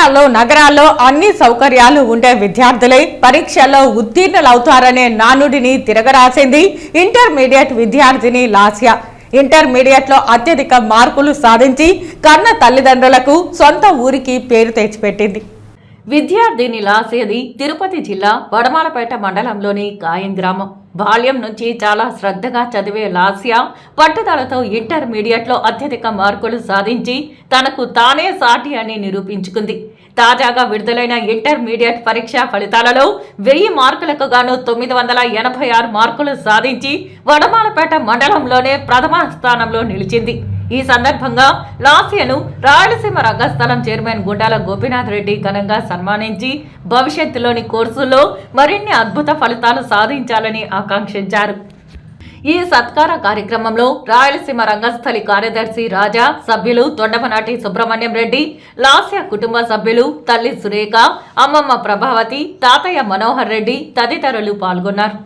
పట్టణాల్లో నగరాల్లో అన్ని సౌకర్యాలు ఉండే విద్యార్థులే పరీక్షల్లో ఉత్తీర్ణులవుతారనే నానుడిని తిరగరాసింది ఇంటర్మీడియట్ విద్యార్థిని లాస్య. ఇంటర్మీడియట్లో అత్యధిక మార్కులు సాధించి కన్న తల్లిదండ్రులకు సొంత ఊరికి పేరు తెచ్చిపెట్టింది. విద్యార్థిని లాస్యది తిరుపతి జిల్లా వడమాలపేట మండలంలోని కాయం గ్రామం. బాల్యం నుంచి చాలా శ్రద్ధగా చదివే లాస్య పట్టుదలతో ఇంటర్మీడియట్లో అత్యధిక మార్కులు సాధించి తనకు తానే సాటి అని నిరూపించుకుంది. తాజాగా విడుదలైన ఇంటర్మీడియట్ పరీక్షా ఫలితాలలో 1000 మార్కులకు గాను 986 మార్కులు సాధించి వడమాలపేట మండలంలోనే ప్రథమ స్థానంలో నిలిచింది. ఈ సందర్భంగా లాస్యను రాయలసీమ రంగస్థలం చైర్మన్ గుండాల గోపీనాథ్ రెడ్డి ఘనంగా సన్మానించి భవిష్యత్తులోని కోర్సుల్లో మరిన్ని అద్భుత ఫలితాలు సాధించాలని ఆకాంక్షించారు. ఈ సత్కార కార్యక్రమంలో రాయలసీమ రంగస్థలి కార్యదర్శి రాజా, సభ్యులు తొండమనాటి సుబ్రహ్మణ్యం రెడ్డి, లాస్య కుటుంబ సభ్యులు తల్లి సురేఖ, అమ్మమ్మ ప్రభావతి, తాతయ్య మనోహర్ రెడ్డి తదితరులు పాల్గొన్నారు.